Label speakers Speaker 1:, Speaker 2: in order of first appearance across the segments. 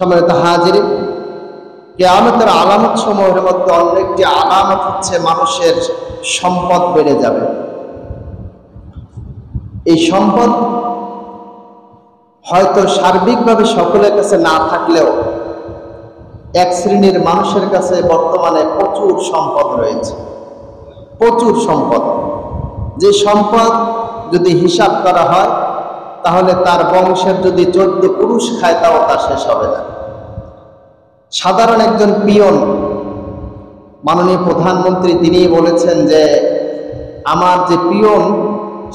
Speaker 1: সম্মানিত হাজিরিন, কিয়ামতের আলামত সমূহের মধ্যে অন্য একটি আলামত হচ্ছে মানুষের সম্পদ বেড়ে যাবে। এই সম্পদ হয়তো সার্বিকভাবে সকলের কাছে না থাকলেও এক শ্রেণীর মানুষের কাছে বর্তমানে প্রচুর সম্পদ রয়েছে, প্রচুর সম্পদ। যে সম্পদ যদি হিসাব করা হয় তাহলে তার বংশের যদি 14 পুরুষ খায় তাও তা শেষ হবে না। সাধারণ একজন পিয়ন, মাননীয় প্রধানমন্ত্রী তিনি বলেছেন যে আমার যে পিয়ন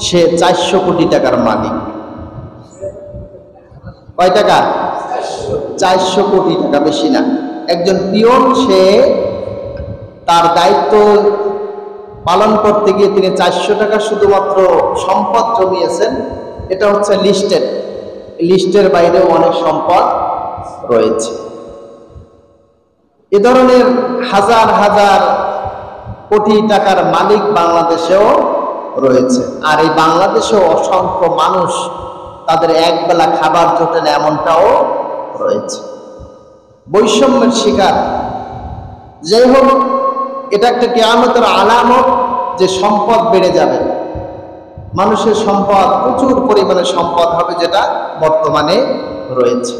Speaker 1: সে 400 কোটি টাকার মালিক। কয় টাকা? 400 কোটি টাকা, বেশি না। একজন পিয়ন, সে তার দায়িত্ব পালন করতে গিয়ে তিনি 400 টাকা শুধুমাত্র সম্পদ জমিয়েছেন। এটা হচ্ছে লিস্টের বাইরেও অনেক সম্পদ রয়েছে। এ ধরনের হাজার হাজার কোটি টাকার মালিক বাংলাদেশেও রয়েছে। আর এই বাংলাদেশেও অসংখ্য মানুষ তাদের একবেলা খাবার জোটে না, এমনটাও রয়েছে। বৈষম্যের শিকার। যাই হোক, এটা একটা কিয়ামতের আলামত যে সম্পদ বেড়ে যাবে, মানুষের সম্পদ, প্রচুর পরিমাণে সম্পদ হবে, যেটা বর্তমানে রয়েছে।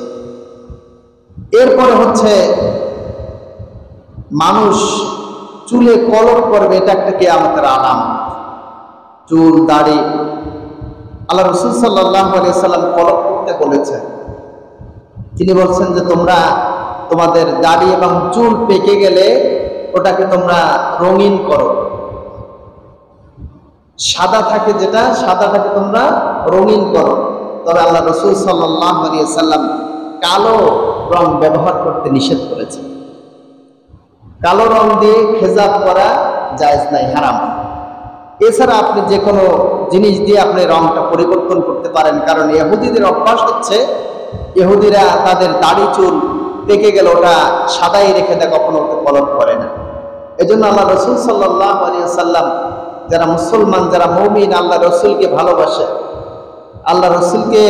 Speaker 1: এরপরে হচ্ছে মানুষ চুলে কলপ করবে, এটা একটা কিয়ামতের আলামত। চুল, দাড়ি, আল্লাহ রাসূল সাল্লাল্লাহু আলাইহি সাল্লাম কলপ করতে বলেছেন। তিনি বলছেন যে তোমরা তোমাদের দাড়ি এবং চুল পেকে গেলে ওটাকে তোমরা রঙিন করো। সাদা থাকে যেটা, সাদাটাকে তোমরা রঙিন করো। তবে আল্লাহ রাসূল সাল্লাল্লাহু আলাইহি সাল্লাম কালো রং ব্যবহার করতে নিষেধ করেছেন। কালো রং দিয়ে খেজাব করা জায়েজ নাই, হারাম। এছাড়া আপনি যে কোনো জিনিস দিয়ে আপনি রংটা পরিবর্তন করতে পারেন, কারণ ইহুদিদের অভ্যাস হচ্ছে, ইহুদিরা তাদের দাড়ি চুল পেকে গেলে ওটা সাদাই রেখে দেয়, কখনো ওকে কলপ করে না। এজন্য আল্লাহ রাসূল সাল্লাল্লাহু আলাইহি সাল্লাম, যারা মুসলমান, যারা মুমিন, আল্লাহ রসুলকে ভালোবাসে, আল্লাহ রসুলকে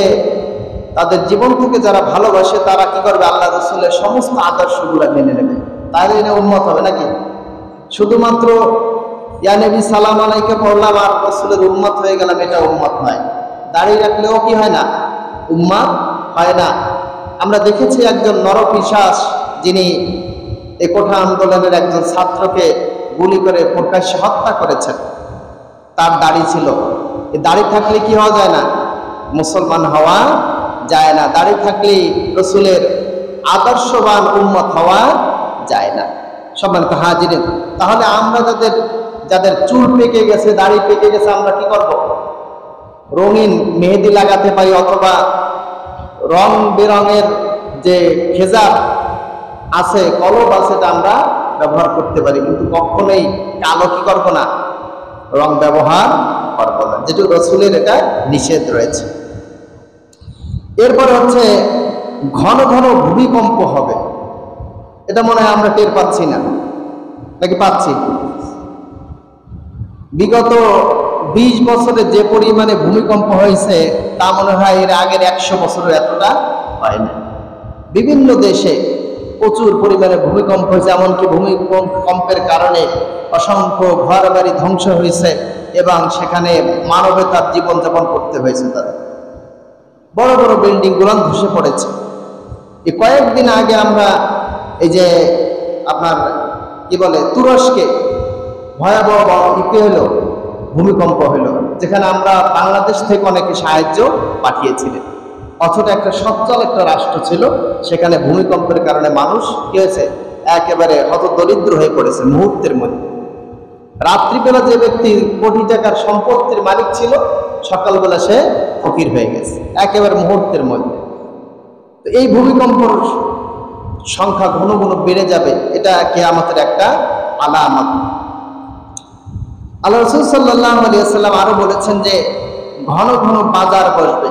Speaker 1: তাদের জীবন থেকে যারা ভালোবাসে, তারা কি করবে? আল্লাহ রসুলের সমস্ত আদর্শগুলো মেনে নেবে। তাহলে এটা উম্মত হবে নাকি? শুধুমাত্র ইয়া নবী সালাম আলাইকে পড়লাম আর রসুলের উম্মত হয়ে গেলাম, এটা উম্মত নয়। দাঁড়িয়ে রাখলেও কি হয় না? উম্মত হয় না। আমরা দেখেছি একজন নরপিশাচ, যিনি এই কোঠা আন্দোলনের একজন ছাত্রকে গুলি করে প্রকাশ্যে হত্যা করেছেন। তার দাড়ি ছিল। এই দাড়ি থাকলে কি হওয়া যায় না? মুসলমান হওয়া যায় না। দাড়ি থাকলেই রসুলের আদর্শবান উম্মত হওয়া যায় না। সম্মানিত হাজিরিন, তাহলে আমরা যাদের চুল পেকে গেছে, দাড়ি পেকে গেছে, আমরা কি করব? রঙিন মেহেদি লাগাতে পারি, অথবা রং বেরঙের যে খেজাব আছে, কলব আছে, এটা আমরা ব্যবহার করতে পারি। কিন্তু কখনোই কালো কি করব না? রং ব্যবহার করব না, যেটা রসুলের এটা নিষেধ রয়েছে। এরপরে হচ্ছে ঘন ঘন ভূমিকম্প হবে। এটা মনে হয় আমরা টের পাচ্ছি না, নাকি পাচ্ছি? বিগত 20 বছরে যে পরিমাণে ভূমিকম্প হয়েছে তা মনে হয় এর আগের 100 বছরে এতটা হয়নি। বিভিন্ন দেশে প্রচুর পরিমাণে ভূমিকম্প হয়েছে, এমনকি ভূমিকম্পের কারণে অসংখ্য ঘর বাড়ি ধ্বংস হয়েছে এবং সেখানে মানবতার জীবনযাপন করতে হয়েছে। তাদের বড় বড় বিল্ডিং গুলো ধসে পড়েছে। এই কয়েকদিন আগে আমরা এই যে আপনার কি বলে, তুরস্কে ভয়াবহ হলো, ভূমিকম্প হলো, যেখানে আমরা বাংলাদেশ থেকে অনেকে সাহায্য পাঠিয়েছিলেন। অথচ একটা সচ্ছল একটা রাষ্ট্র ছিল, সেখানে ভূমিকম্পের কারণে মানুষ কি হয়েছে? একেবারে হতদরিদ্র হয়ে পড়েছে মুহূর্তের মধ্যে। রাত্রিবেলা যে ব্যক্তি কোটি টাকার সম্পত্তির মালিক ছিল, সকালবেলা সে ফকির হয়ে গেছে একেবারে মুহূর্তের মধ্যে। তো এই ভূমিকম্পর সংখ্যা ঘন ঘন বেড়ে যাবে, এটা কিয়ামতের একটা আলামত। আল্লাহ রাসূল সাল্লাল্লাহু আলাইহি ওয়াসাল্লাম আরো বলেছেন যে ঘন ঘন বাজার বসবে।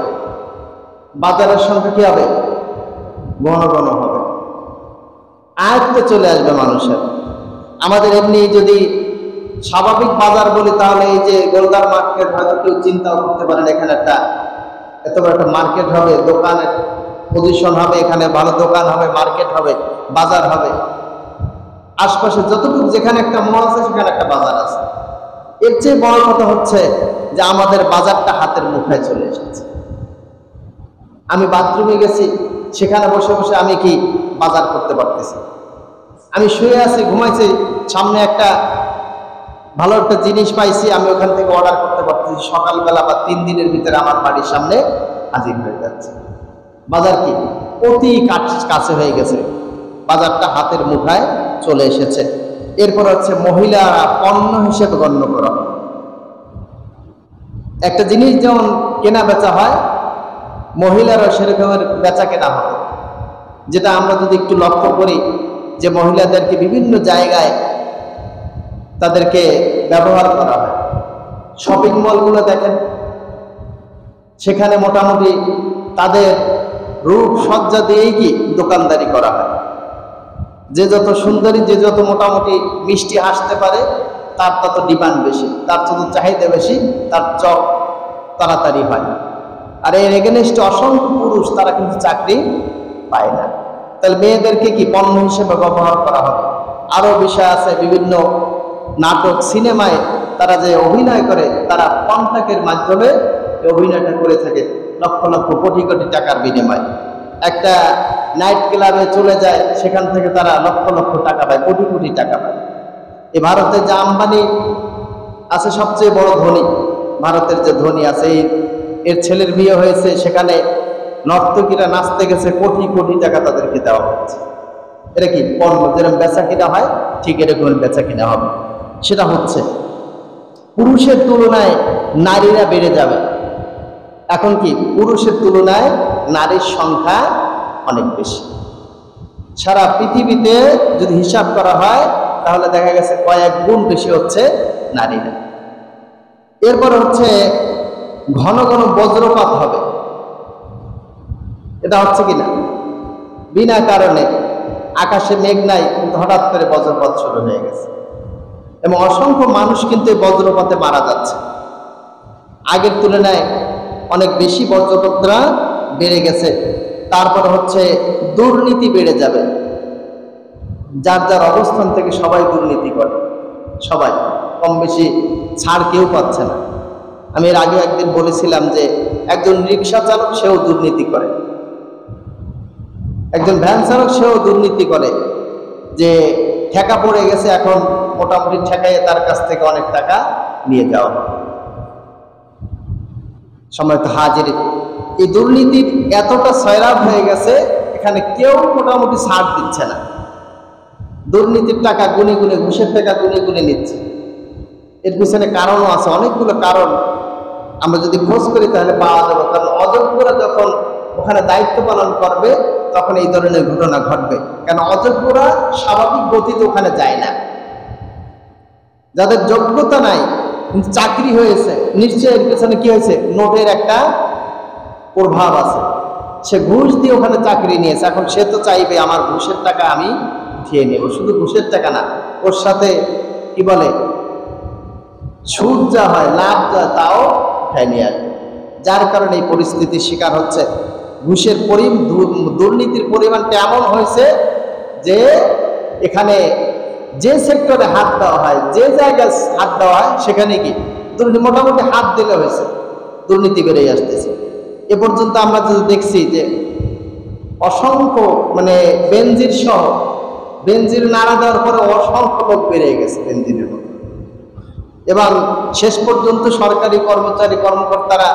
Speaker 1: বাজারের সংখ্যা কি হবে? ঘন ঘন হবে, আয়ত্তে চলে আসবে মানুষের। আমাদের এমনি যদি স্বাভাবিক বাজার বলি, তাহলে এই যে গোলদার মার্কেট হয়তো কেউ চিন্তাও করতে পারেন, এখানে এত বড় একটা মার্কেট হবে, দোকানের পজিশন হবে, এখানে ভালো দোকান হবে, মার্কেট হবে, বাজার হবে। আশপাশে যতটুকু যেখানে একটা মল আছে সেখানে একটা বাজার আছে। এর চেয়ে বড় কথা হচ্ছে যে আমাদের বাজারটা হাতের মুঠায় চলে এসেছে। আমি বাথরুমে গেছি, সেখানে বসে বসে আমি কি বাজার করতে পারতেছি। আমি শুয়ে আছি, ঘুমাইছি, সামনে একটা ভালো একটা জিনিস পাইছি, আমি ওখান থেকে অর্ডার করতে পারতেছি। সকালবেলা বা 3 দিনের ভিতরে আমার বাড়ির সামনে হাজির হয়ে যাচ্ছে। বাজার কি অতি কাছে হয়ে গেছে, বাজারটা হাতের মুঠায় চলে এসেছে। এরপর হচ্ছে মহিলারা পণ্য হিসেবে গণ্য করা হয়। একটা জিনিস যেমন কেনা বেচা হয়, মহিলারা সেরকমের বেচা কেনা হবে। যেটা আমরা যদি একটু লক্ষ্য করি যে মহিলাদেরকে বিভিন্ন জায়গায় তাদেরকে ব্যবহার করা হয়। শপিং মলগুলো দেখেন, সেখানে মোটামুটি তাদের রূপ সজ্জা দিয়েই কি দোকানদারি করা হয়। যে যত সুন্দরী, যে যত মোটামুটি মিষ্টি হাসতে পারে, তার তত ডিমান্ড বেশি, তার তত চাহিদা বেশি, তার জব তাড়াতাড়ি হয়। আর এর এগেনস্টে অসংখ্য পুরুষ তারা কিন্তু চাকরি পায় না। তাহলে মেয়েদেরকে কি পণ্য হিসেবে ব্যবহার করা হবে। আরও বিষয় আছে, বিভিন্ন নাটক সিনেমায় তারা যে অভিনয় করে, তারা কন্ট্রাক্টের মাধ্যমে অভিনয়টা করে থাকে লক্ষ লক্ষ কোটি কোটি টাকার বিনিময়ে। একটা নাইট ক্লাবে চলে যায়, সেখান থেকে তারা লক্ষ লক্ষ টাকা পায়, কোটি কোটি টাকা পায়। এই ভারতের যে আম্বানি আছে, সবচেয়ে বড় ধনী, ভারতের যে ধনী আছে, এর ছেলের বিয়ে হয়েছে, সেখানে নর্তকীরা নাচতে গেছে, কোটি কোটি টাকা তাদেরকে দেওয়া হচ্ছে। এটা কি পণ্য, যেরকম বেচা কিনা হয় ঠিক এরকম বেচা কিনা হবে। সেটা হচ্ছে পুরুষের তুলনায় নারীরা বেড়ে যাবে। এখন কি পুরুষের তুলনায় নারীর সংখ্যা অনেক বেশি। সারা পৃথিবীতে যদি হিসাব করা হয় তাহলে দেখা গেছে কয়েক গুণ বেশি হচ্ছে নারীরা। এরপর হচ্ছে ঘন ঘন বজ্রপাত হবে। এটা হচ্ছে কিনা, বিনা কারণে আকাশে মেঘ নাই কিন্তু হঠাৎ করে বজ্রপাত শুরু হয়ে গেছে, এবং অসংখ্য মানুষ কিন্তু এই বজ্রপাতে মারা যাচ্ছে। আগের তুলনায় অনেক বেশি বজ্রপাতরা বেড়ে গেছে। তারপর হচ্ছে দুর্নীতি বেড়ে যাবে। যার যার অবস্থান থেকে সবাই দুর্নীতি করে, সবাই কম বেশি ছাড় কেউ পাচ্ছে না। আমি এর আগে একদিন বলেছিলাম যে একজন রিক্সা চালক সেও দুর্নীতি করে, একজন ভ্যান চালক সেও দুর্নীতি করে, যে ঠেকা পড়ে গেছে, এখন মোটামুটি ঠেকাইয়ে তার কাছ থেকে অনেক টাকা নিয়ে যাওয়া। সময় তো হাজির, এই দুর্নীতির এতটা সয়লাভ হয়ে গেছে, এখানে কেউ মোটামুটি ছাড় দিচ্ছে না। দুর্নীতির টাকা গুনে গুনে, ঘুষের টাকা গুনে গুনে নিচ্ছে। এর পিছনে কারণও আছে, অনেকগুলো কারণ আমরা যদি খোঁজ করি তাহলে পাওয়া যাবে। কারণ অযোগ্যরা যখন ওখানে দায়িত্ব পালন করবে তখন এই ধরনের ঘটনা ঘটবে। কারণ অযোগ্যরা স্বাভাবিক গতিতে ওখানে যায় না। যাদের যোগ্যতা নাই কিন্তু চাকরি হয়েছে, নিশ্চয়ই এর পেছনে কি হয়েছে, নোটের একটা প্রভাব আছে। সে ঘুষ দিয়ে ওখানে চাকরি নিয়েছে, এখন সে তো চাইবে আমার ঘুষের টাকা আমি উঠিয়ে নেব। শুধু ঘুষের টাকা না, ওর সাথে কি বলে সুদ যা হয়, লাভ যা, তাও উঠায় নিয়ে আসবে। যার কারণে এই পরিস্থিতির শিকার হচ্ছে। ঘুষের দুর্নীতির পরিমাণটা এমন হয়েছে যে এখানে যে সেক্টরে হাত দেওয়া হয়, যে জায়গায় হাত দেওয়া হয়, সেখানে কি দুর্নীতি মোটামুটি হাত দিলে হয়েছে, দুর্নীতি বেড়ে আসতেছে। এ পর্যন্ত আমরা যদি দেখছি যে অসংখ্য বেনজির সহ, বেনজির নাড়া দেওয়ার পরে অসংখ্য লোক বেড়ে গেছে বেনজিরের মতো। এবং শেষ পর্যন্ত সরকারি কর্মচারী কর্মকর্তারা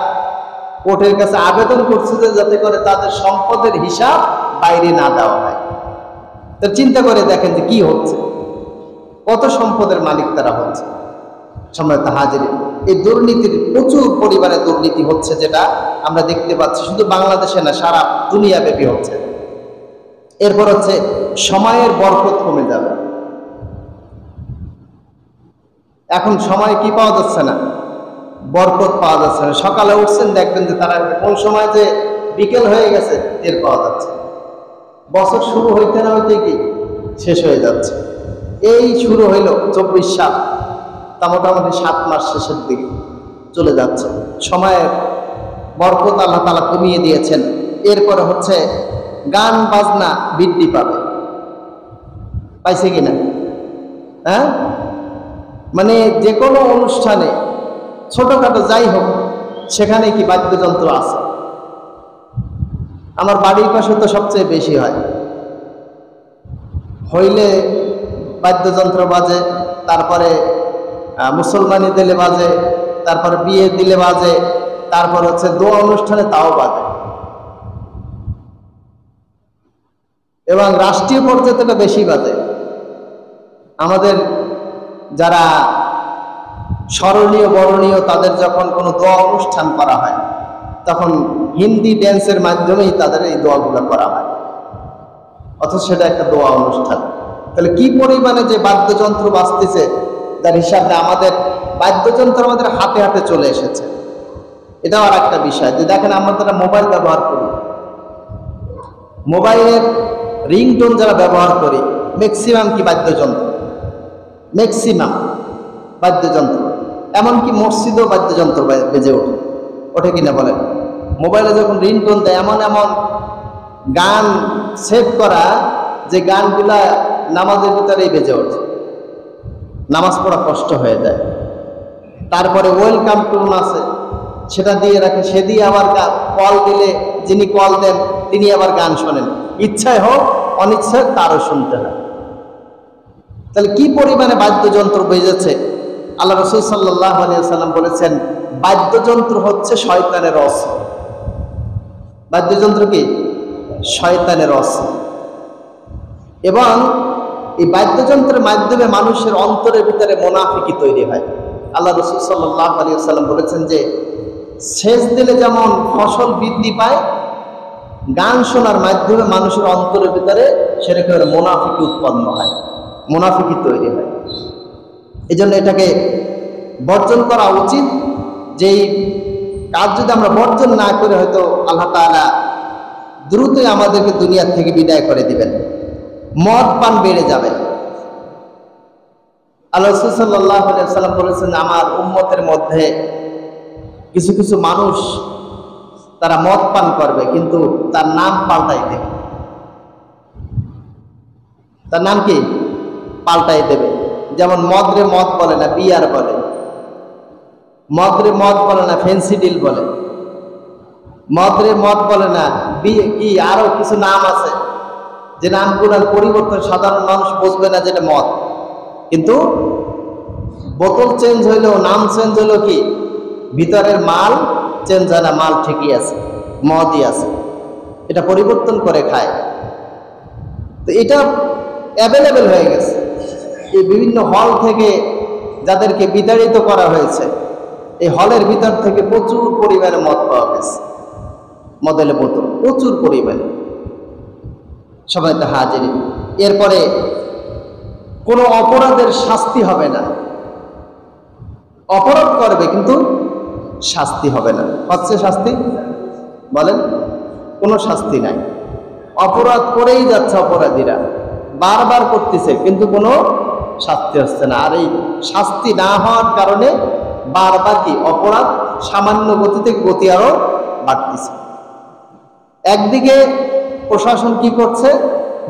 Speaker 1: কোর্টের কাছে আবেদন করছে যে যাতে করে তাদের সম্পদের হিসাব বাইরে না দেওয়া হয়। তো চিন্তা করে দেখেন যে কি হচ্ছে, কত সম্পদের মালিক তারা হচ্ছে। সম্মানিত হাজিরিন, এই দুর্নীতির প্রচুর পরিমাণে দুর্নীতি হচ্ছে, যেটা আমরা দেখতে পাচ্ছি শুধু বাংলাদেশে না, সারা দুনিয়া ব্যাপী হচ্ছে। এরপর হচ্ছে সময়ের বরকত কমে যাবে। এখন সময় কি পাওয়া যাচ্ছে না, বরকত পাওয়া যাচ্ছে না। সকালে উঠছেন দেখবেন যে তারা কোন সময় যে বিকেল হয়ে গেছে টের পাওয়া যাচ্ছে। বছর শুরু হইতে না হইতে কি শেষ হয়ে যাচ্ছে। এই শুরু হইল 24 সাল, তা মোটামুটি 7 মাস শেষের দিকে চলে যাচ্ছে। সময়ের বরকত আল্লাহ তাআলা কমিয়ে দিয়েছেন। এরপরে হচ্ছে গান বাজনা বৃদ্ধি পাবে। পাইছে কিনা? হ্যাঁ, মানে যে কোনো অনুষ্ঠানে ছোটখাটো যাই হোক সেখানে কি বাদ্যযন্ত্র আছে। আমার বাড়ির পাশে তো সবচেয়ে বেশি হয়, হইলে বাদ্যযন্ত্র বাজে, তারপরে মুসলমানি দিলে বাজে, তারপরে বিয়ে দিলে বাজে, তারপর হচ্ছে দোয়া অনুষ্ঠানে তাও বাজে, এবং রাষ্ট্রীয় পর্যায়ে তো বেশি বাজে। আমাদের যারা স্মরণীয় বরণীয় তাদের যখন কোনো দোয়া অনুষ্ঠান করা হয় তখন হিন্দি ড্যান্সের মাধ্যমেই তাদের এই দোয়াগুলো করা হয়, অথচ সেটা একটা দোয়া অনুষ্ঠান। তাহলে কি পরিমাণে যে বাদ্যযন্ত্র বাজতেছে তার হিসাবে আমাদের বাদ্যযন্ত্র আমাদের হাতে হাতে চলে এসেছে। এটাও আর একটা বিষয় যে দেখেন আমরা যারা মোবাইল ব্যবহার করি, মোবাইলের রিংটোন যারা ব্যবহার করি ম্যাক্সিমাম কি বাদ্যযন্ত্র, ম্যাক্সিমাম বাদ্যযন্ত্র। এমনকি মসজিদেও বাদ্যযন্ত্র বেজে ওঠে কিনা বলেন? মোবাইলে যখন রিংটোন দেয় এমন এমন গান সেভ করা যে গানগুলা নামাজের ভিতরেই বেজে ওঠে, নামাজ পড়া কষ্ট হয়ে যায়। তারপরে ওয়েলকাম টোন আছে সেটা দিয়ে রাখে, সে দিয়ে আবার কল দিলে যিনি কল দেন তিনি আবার গান শোনেন, ইচ্ছায় হোক অনিচ্ছায় তারও শুনতে হয়। তাহলে কি পরিমাণে বাদ্যযন্ত্র বেজেছে। আল্লাহ রাসূল সাল্লাল্লাহু আলাইহি ওয়াসাল্লাম বলেছেন বাদ্যযন্ত্র হচ্ছে শয়তানের অস্ত্র। বাদ্যযন্ত্র কি? শয়তানের অস্ত্র। এবং এই বাদ্যযন্ত্রের মাধ্যমে মানুষের অন্তরের ভিতরে মুনাফিকি তৈরি হয়। আল্লাহ রাসূল সাল্লাল্লাহু আলাইহি ওয়াসাল্লাম বলেছেন যে সেচ দিলে যেমন ফসল বৃদ্ধি পায়, গান শোনার মাধ্যমে মানুষের অন্তরের ভিতরে সেরকম মুনাফিকি উৎপন্ন হয়, মুনাফিকি তৈরি হয়। এই জন্য এটাকে বর্জন করা উচিত। যেই কাজ যদি আমরা বর্জন না করে হয়তো আল্লাহ তাআলা দ্রুতই আমাদেরকে দুনিয়ার থেকে বিদায় করে দিবেন, মদ পান বেড়ে যাবে। আল্লাহ রাসূল সাল্লাল্লাহু আলাইহি ওয়াসাল্লাম বলেছেন আমার উম্মতের মধ্যে কিছু কিছু মানুষ তারা মদ পান করবে কিন্তু তার নাম পাল্টাই দেবে। তার নাম কি? পাল্টাই দেবে। যেমন মদরে মদ বলে না, বিয়ার বলে। মদরে মদ বলে না, ফেন্সিডিল বলে। মদরে মদ বলে না, কি আরো কিছু নাম আছে যে নামগুলোর পরিবর্তন সাধারণ মানুষ বুঝবে না যেটা মদ, কিন্তু বোতল চেঞ্জ হইলেও নাম চেঞ্জ হইলেও কি ভিতরের মাল চেঞ্জ হয় না, মাল ঠিকই আছে, মদই আছে, এটা পরিবর্তন করে খায়। তো এটা অ্যাভেলেবেল হয়ে গেছে। এই বিভিন্ন হল থেকে যাদেরকে বিতাড়িত করা হয়েছে, এই হলের ভিতর থেকে প্রচুর পরিমাণে মদ পাওয়া গেছে, মদের বোতল প্রচুর পরিমাণে। সবাই তো হাজির। এরপরে কোনো অপরাধের শাস্তি হবে না, অপরাধ করবে কিন্তু শাস্তি হবে না। হচ্ছে শাস্তি? বলেন, কোনো শাস্তি নাই। অপরাধ করেই যাচ্ছে অপরাধীরা, বারবার করতেছে কিন্তু কোনো শাস্তি হচ্ছে না। আর এই শাস্তি না হওয়ার কারণে বারবার কি অপরাধ সামান্য গতি থেকে গতি আরো বাড়তেছে। একদিকে প্রশাসন কি করছে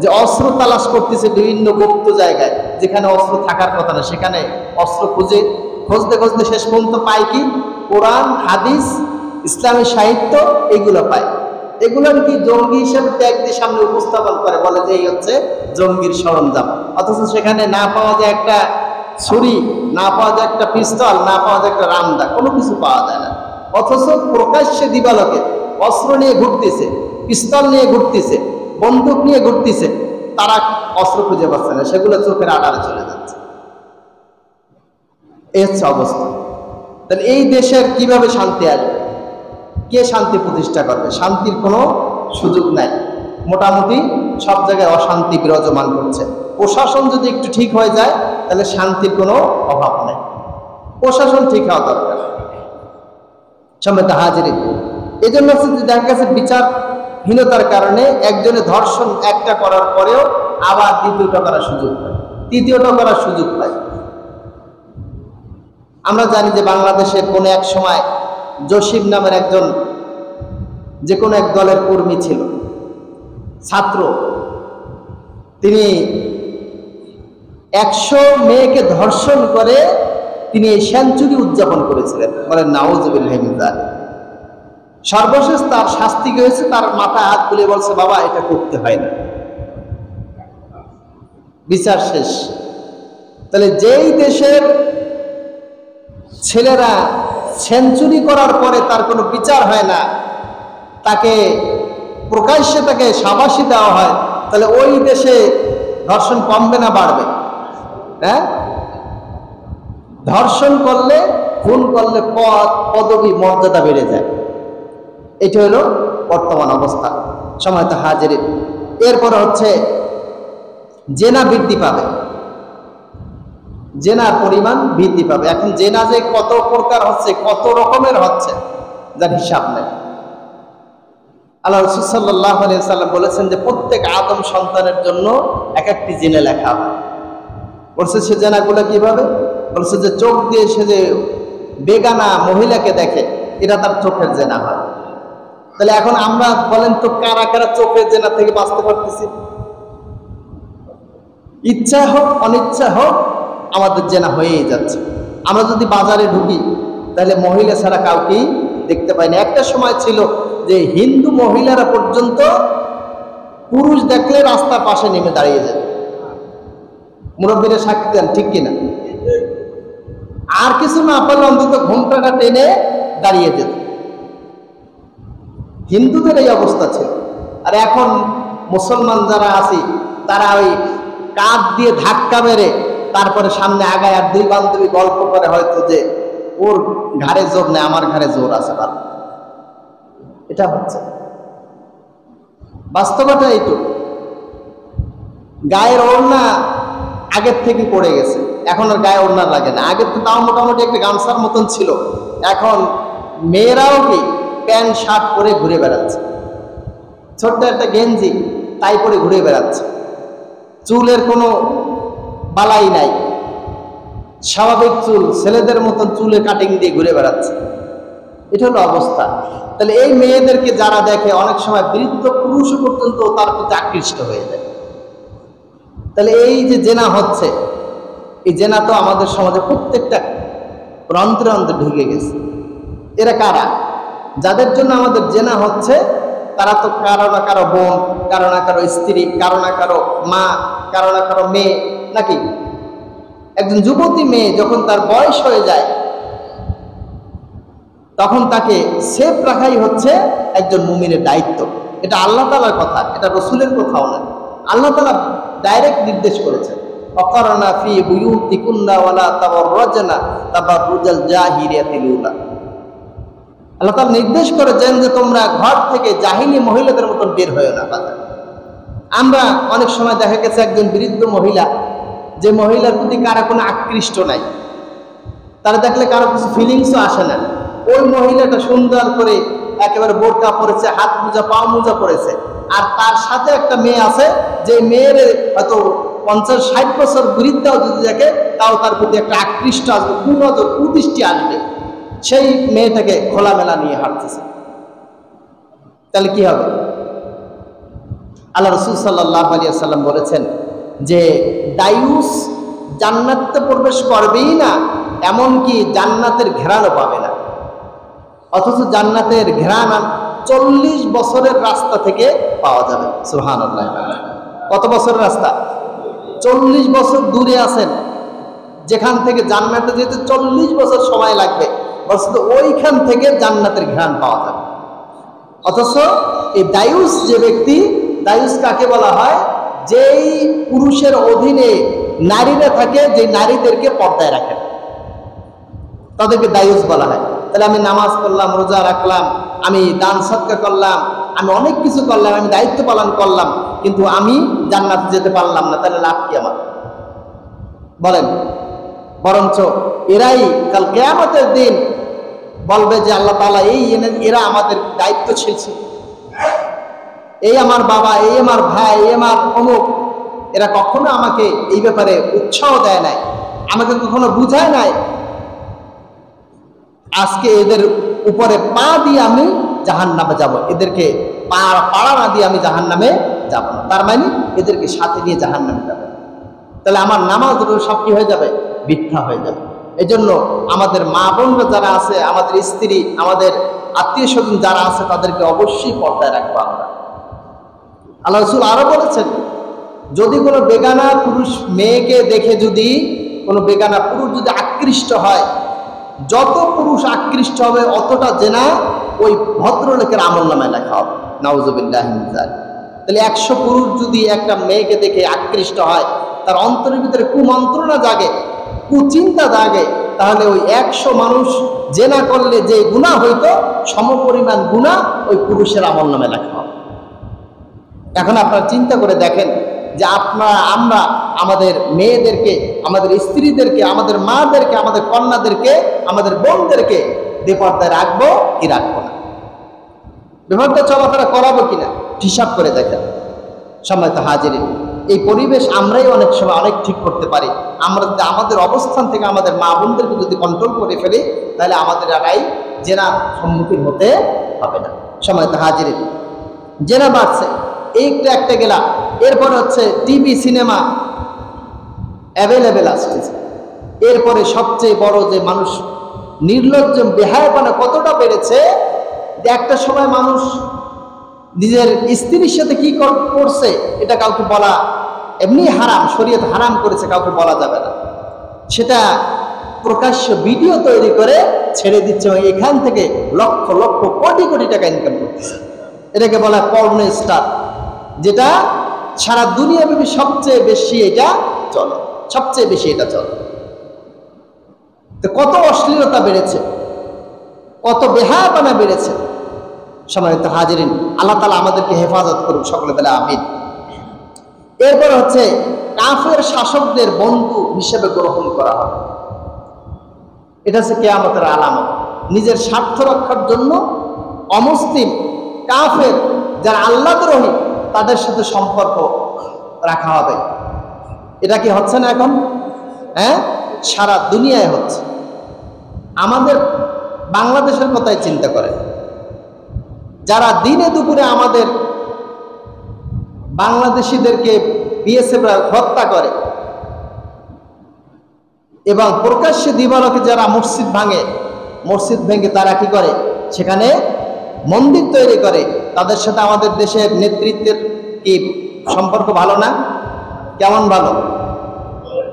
Speaker 1: যে অস্ত্র তালাশ করতেছে বিভিন্ন গুপ্ত জায়গায়, যেখানে অস্ত্র থাকার কথা না সেখানে অস্ত্র খুঁজতে খুঁজতে শেষ পর্যন্ত পায় কি কোরআন, হাদিস, ইসলামী সাহিত্য, এগুলো পায়। এগুলোর কি জঙ্গি হিসেবে ট্যাগ দিয়ে সামনে উপস্থাপন করে, বলে যে এই হচ্ছে জঙ্গির সরঞ্জাম। অথচ সেখানে না পাওয়া যায় একটা ছুরি, না পাওয়া যায় একটা পিস্তল, না পাওয়া যায় একটা রামদা, কোনো কিছু পাওয়া যায় না। অথচ প্রকাশ্যে দিবালোকে অস্ত্র নিয়ে ঘুরতেছে, পিস্তল নিয়ে ঘুরতেছে, বন্দুক নিয়ে ঘুরতেছে, তারা অস্ত্র খুঁজে পাচ্ছে না, সেগুলো চোখের আড়ালে চলে যাচ্ছে। এই হচ্ছে অবস্থা। তাহলে এই দেশের কিভাবে শান্তি আসবে? কে শান্তি প্রতিষ্ঠা করবে? শান্তির কোনো সুযোগ নাই। মোটামুটি সব জায়গায় অশান্তি বিরাজমান করছে। প্রশাসন যদি একটু ঠিক হয়ে যায় তাহলে শান্তির কোনো অভাব নেই। প্রশাসন ঠিক হওয়া দরকার। সম্মানিত হাজিরিন, এই জন্য দেখা গেছে বিচারহীনতার কারণে একজনে ধর্ষণ একটা করার পরেও আবার দ্বিতীয়টা করার সুযোগ পায়, তৃতীয়টা করার সুযোগ পায়। আমরা জানি যে বাংলাদেশের কোনো এক সময় জসিম নামের একজন যে কোনো এক দলের কর্মী ছিল, ছাত্র, তিনি 100 মেয়েকে ধর্ষণ করে তিনি এই সেঞ্চুরি উদযাপন করেছিলেন। বলেন নাউযুবিল্লাহি মিন যালিক। সর্বশেষ তার শাস্তি হয়েছে, তার মাথায় হাত বুলিয়ে বলছে, বাবা এটা করতে হয় না, বিচার শেষ। তাহলে যেই দেশের ছেলেরা সেঞ্চুরি করার পরে তার কোনো বিচার হয় না, তাকে প্রকাশ্যে তাকে শাবাশি দেওয়া হয়, তাহলে ওই দেশে ধর্ষণ কমবে না বাড়বে? হ্যাঁ, ধর্ষণ করলে, খুন করলে পদ পদবি মর্যাদা বেড়ে যায়। এটা হলো বর্তমান অবস্থা। সময়ত হাজিরিন, এরপর হচ্ছে জেনা বৃদ্ধি পাবে, জেনার পরিমাণ বৃদ্ধি পাবে। এখন জেনা যে কত প্রকার হচ্ছে, কত রকমের হচ্ছে, যার হিসাব নেই। আল্লাহ রাসূল সাল্লাল্লাহু আলাইহি ওয়াসাল্লাম বলেছেন যে প্রত্যেক আদম সন্তানের জন্য এক একটি জেনা লেখা হবে। বলছে সে জেনাগুলো কিভাবে? বলছে যে চোখ দিয়ে সে যে বেগানা মহিলাকে দেখে, এটা তার চোখের জেনা হয়। তাহলে এখন আমরা বলেন তো কারা কারা চোখের জেনা থেকে বাঁচতে পারতেছি? ইচ্ছা হোক অনিচ্ছা হোক আমাদের জেনা হয়েই যাচ্ছে। আমরা যদি বাজারে ঢুকি তাহলে মহিলা ছাড়া কাউকেই দেখতে পাই না। একটা সময় ছিল যে হিন্দু মহিলারা পর্যন্ত পুরুষ দেখলে রাস্তার পাশে নেমে দাঁড়িয়ে যেত। মুরব্বীরা সাক্ষী দেন, ঠিক কিনা? আর কিছু না পারলে অন্তত ঘোমটাটা টেনে দাঁড়িয়ে যেত। হিন্দুদের এই অবস্থা ছিল। আর এখন মুসলমান যারা আছি তারা ওই কাঁধ দিয়ে ধাক্কা মেরে তারপরে সামনে আগায়, আর দুই বান্ধবী গল্প করে হয়তো যে ওর ঘাড়ে জোর নেই, আমার ঘাড়ে জোর আছে। ভালো, এটা হচ্ছে বাস্তবতা। এইটুকু গায়ের ওড়না আগের থেকে পড়ে গেছে, এখন আর গায়ে ওড়না লাগে না। আগের তো তাও মোটামুটি একটা গামছার মতন ছিল, এখন মেয়েরাও কি প্যান্ট শার্ট পরে ঘুরে বেড়াচ্ছে, ছোট্ট একটা গেঞ্জি তাই পরে ঘুরে বেড়াচ্ছে, চুলের কোনো বালাই নাই, স্বাভাবিক চুল, ছেলেদের মতন চুলে কাটিং দিয়ে ঘুরে বেড়াচ্ছে। এটা হলো অবস্থা। তাহলে এই মেয়েদেরকে যারা দেখে অনেক সময় বৃদ্ধ পুরুষ পর্যন্ত তার প্রতি আকৃষ্ট হয়ে যায়। তাহলে এই যে জেনা হচ্ছে, এই জেনা তো আমাদের সমাজে প্রত্যেকটা অন্তরে অন্তরে ঢুকে গেছে। এরা কারা? যাদের জন্য আমাদের জেনা হচ্ছে তারা তো কারো না কারো বোন, কারো না কারো স্ত্রী, কারো না কারো মা, কারো না কারো মেয়ে, নাকি? একজন যুবতী মেয়ে যখন তার বয়স হয়ে যায় তখন তাকে সেফ রাখাই হচ্ছে একজন মুমিনের দায়িত্ব। এটা আল্লাহ তাআলার কথা, এটা রাসূলের কথাও না। আল্লাহ তাআলা ডাইরেক্ট নির্দেশ করেছেন, ওয়াকারনা ফি বুয়ুতিকুন্না ওয়ালা তাবাররাজনা তাবাররুজাল জাহিলিয়াতিল উলা। আল্লাহ তাআলা নির্দেশ করেছেন যে তোমরা ঘর থেকে জাহিলি মহিলাদের মতন বের হয়ো না। আমরা অনেক সময় দেখা গেছে একজন বৃদ্ধ মহিলা, যে মহিলার প্রতি কারো কোনো আকৃষ্ট নাই, তারা দেখলে কারো কিছু ফিলিংসও আসে না, ওই মহিলাটা সুন্দর করে একেবারে বোরকা পরেছে, হাত মোজা পা মোজা পরেছে, আর তার সাথে একটা মেয়ে আছে, যে মেয়ের হয়তো 50-60 বছর বৃদ্ধাও যদি দেখে তাও তার প্রতি একটা আকৃষ্ট আসবে, কুনজর কুদৃষ্টি আসবে। সেই মেয়েটাকে খোলামেলা নিয়ে হাঁটতেছে, তাহলে কি হবে? আল্লাহ রাসূল সাল্লাল্লাহু আলাইহি ওয়াসাল্লাম বলেছেন যে দায়ুস জান্নাতে প্রবেশ করবেই না, এমনকি জান্নাতের ঘ্রাণও পাবে না। অথচ জান্নাতের ঘ্রাণ 40 বছরের রাস্তা থেকে পাওয়া যাবে। সুবহানাল্লাহ। কত বছরের রাস্তা? 40 বছর দূরে আছেন, যেখান থেকে জান্নাতে যেতে 40 বছর সময় লাগবে, অথচ ওইখান থেকে জান্নাতের ঘ্রাণ পাওয়া যাবে। অথচ এই দায়ুস যে ব্যক্তি, দায়ুস কাকে বলা হয়? যেই পুরুষের অধীনে নারীরা থাকে, যে নারীদেরকে পর্দায় রাখেন, তাদেরকে দায়ুস বলা হয়। তাহলে আমি নামাজ পড়লাম, রোজা রাখলাম, আমি দান সদকা করলাম, আমি অনেক কিছু করলাম, আমি দায়িত্ব পালন করলাম, কিন্তু আমি জান্নাতে যেতে পারলাম না, তাহলে লাভ কি আমার? বলেন। বরঞ্চ এরাই কাল কিয়ামতের দিন বলবে যে আল্লাহ তাআলা এরা আমাদের দায়িত্বশীল ছিল, এই আমার বাবা, এই আমার ভাই, এই আমার অমুক, এরা কখনো আমাকে এই ব্যাপারে উৎসাহ দেয় নাই, আমাকে কখনো বুঝায় নাই। আজকে এদের উপরে পা দিয়ে আমি জাহান্নামে যাব, এদেরকে পাড়া না দিয়ে আমি জাহান্নামে যাব না। তার মানে এদেরকে সাথে নিয়ে জাহান্নামে যাবে। তাহলে আমার নামাজ সব কি হয়ে যাবে? মিথ্যা হয়ে যাবে। এজন্য আমাদের মা বোনরা যারা আছে, আমাদের স্ত্রী, আমাদের আত্মীয় স্বজন যারা আছে, তাদেরকে অবশ্যই পর্দায় রাখবো আমরা। আল্লাহ রাসূল আরো বলেছেন, যদি কোনো বেগানা পুরুষ মেয়েকে দেখে যদি কোনো বেগানা পুরুষ যদি আকৃষ্ট হয়, যত পুরুষ আকৃষ্ট হবে অতটা জেনা ওই ভদ্রলোকের আমলনামায় লেখা হবে। নাউযুবিল্লাহি মিন যালিক। তাহলে 100 পুরুষ যদি একটা মেয়েকে দেখে আকৃষ্ট হয়, তার অন্তরের ভিতরে কুমন্ত্রণা জাগে, কুচিন্তা জাগে, তাহলে ওই 100 মানুষ জেনা করলে যে গুনাহ হইতো সমপরিমাণ গুনাহ ওই পুরুষের আমলনামায় লেখা হবে। এখন আপনারা চিন্তা করে দেখেন যে আমরা আমাদের মেয়েদেরকে, আমাদের স্ত্রীদেরকে, আমাদের মাদেরকে, আমাদের কন্যাদেরকে, আমাদের বোনদেরকে বেপর্দায় রাখবো কি রাখবো না? বেপর্দায় চলাফেরা করাবো কিনা হিসাব করে দেখেন। সম্মানিত হাজিরিন, এই পরিবেশ আমরাই অনেক সময় অনেক ঠিক করতে পারি। আমরা যদি আমাদের অবস্থান থেকে আমাদের মা বোনদেরকে যদি কন্ট্রোল করে ফেলি, তাহলে আমাদের আগাই জেনার সম্মুখীন হতে হবে না। সম্মানিত হাজিরিন, জেনা বাড়ছে, এইটা একটা গেলা। এরপর হচ্ছে টিভি সিনেমা অ্যাভেলেবেল আসতেছে। এরপরে সবচেয়ে বড় যে মানুষ নির্লজ্জ বেহায়াপনা কতটা বেড়েছে, যে একটা সময় মানুষ নিজের স্ত্রীর সাথে কি করছে এটা কাউকে বলা এমনি হারাম, শরীয়ত হারাম করেছে, কাউকে বলা যাবে না। সেটা প্রকাশ্য ভিডিও তৈরি করে ছেড়ে দিচ্ছে, এখান থেকে লক্ষ লক্ষ কোটি কোটি টাকা ইনকাম করতেছে। এটাকে বলা পর্ন স্টার, যেটা সারা দুনিয়াব্যাপী সবচেয়ে বেশি এটা চলে, সবচেয়ে বেশি এটা চলে। তো কত অশ্লীলতা বেড়েছে, কত বেহায়াপনা বেড়েছে। সম্মানিত হাজিরিন, আল্লাহ তাআলা আমাদেরকে হেফাজত করুন, সকলে বলে আমিন। এরপর হচ্ছে কাফের শাসকদের বন্ধু হিসেবে গ্রহণ করা হবে। এটা হচ্ছে কিয়ামতের আলামত। নিজের স্বার্থ রক্ষার জন্য অমুসলিম কাফের যারা আল্লাহদ্রোহী তাদের সাথে সম্পর্ক রাখা হবে। এটা কি হচ্ছে না এখন? হ্যাঁ, সারা দুনিয়ায় হচ্ছে। আমাদের বাংলাদেশের কথাই চিন্তা করেন, যারা দিনে দুপুরে আমাদের বাংলাদেশিদেরকে বিএসএফরা হত্যা করে এবং প্রকাশ্যে দিবালোকে যারা মসজিদ ভাঙে, মসজিদ ভেঙে তারা কি করে, সেখানে মন্দির তৈরি করে, তাদের সাথে আমাদের দেশের নেতৃত্বের কি সম্পর্ক ভালো না? কেমন ভালো?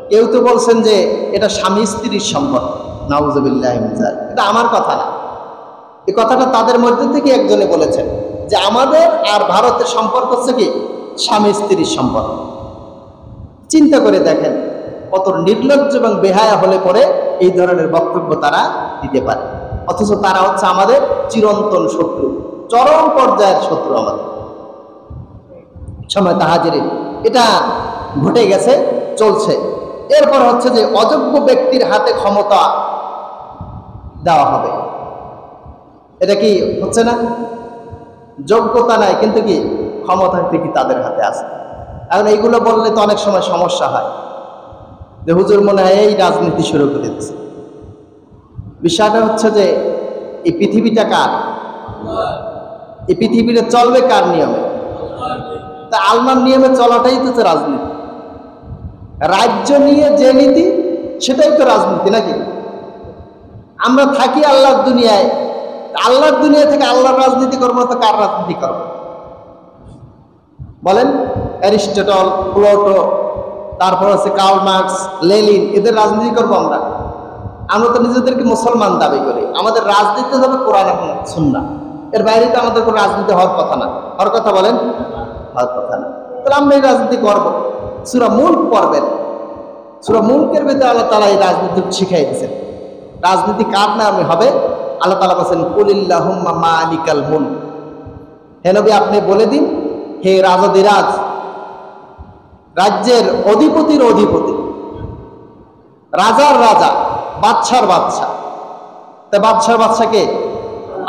Speaker 1: কেউ তো বলছেন যে এটা স্বামী স্ত্রীর সম্পর্ক। নাউযুবিল্লাহি মিন যালিক। এটা আমার কথা না, এই কথাটা তাদের মধ্যে থেকে একজনে বলেছেন যে আমাদের আর ভারতের সম্পর্ক হচ্ছে কি স্বামী স্ত্রীর সম্পর্ক। চিন্তা করে দেখেন কত নির্লজ্জ এবং বেহায়া হলে পরে এই ধরনের বক্তব্য তারা দিতে পারে, অথচ তারা হচ্ছে আমাদের চিরন্তন শত্রু, চরম পর্যায়ের শত্রু আমাদের। সম্মানিত হাজিরিন, এটা ঘটে গেছে, চলছে। এরপর হচ্ছে যে অযোগ্য ব্যক্তির হাতে ক্ষমতা দেওয়া হবে। এটা কি হচ্ছে না? যোগ্যতা নাই কিন্তু কি ক্ষমতা কি তাদের হাতে আছে। এখন এইগুলো বললে তো অনেক সময় সমস্যা হয় যে হুজুর মনে হয় এই রাজনীতি শুরু করে দিচ্ছে। বিষয়টা হচ্ছে যে এই পৃথিবীটা কার? এই পৃথিবীটা চলবে কার নিয়মে? তা আল্লাহর নিয়মে চলাটাই তো রাজনীতি। রাজ্য নিয়ে যে নীতি সেটাই তো রাজনীতি নাকি? আমরা থাকি আল্লাহর দুনিয়ায়, আল্লাহর দুনিয়া থেকে আল্লাহর রাজনীতি করবো, তো কার রাজনীতি করবো বলেন? অ্যারিস্টটল, প্লুটো, তারপর হচ্ছে কার্ল মার্কস, লেনিন, এদের রাজনীতি করবো আমরা? আমরা তো নিজেদেরকে মুসলমান দাবি করি। আমাদের রাজনীতি হবে কোরআন এবং সুন্নাহ, এর বাইরে তো আমাদের কোনো রাজনীতি হওয়ার কথা না। হওয়ার কথা বলেন? হওয়ার কথা না। তাহলে আমরা এই রাজনীতি করবো। সূরা মুলক পড়বেন, সূরা মুলকের ভিতরে আল্লাহ তাআলা এই রাজনীতি শিখাই দিয়েছেন। রাজনীতি কার নামে হবে? আল্লাহ তাআলা বলেন কুলিল্লাহুম্মা মালিকাল মুলক। হে নবী, আপনি বলে দিন, হে রাজাধিরাজ, রাজ্যের অধিপতির অধিপতি, রাজার রাজা, বাদশার বাদশা। তা বাদশার বাদশাকে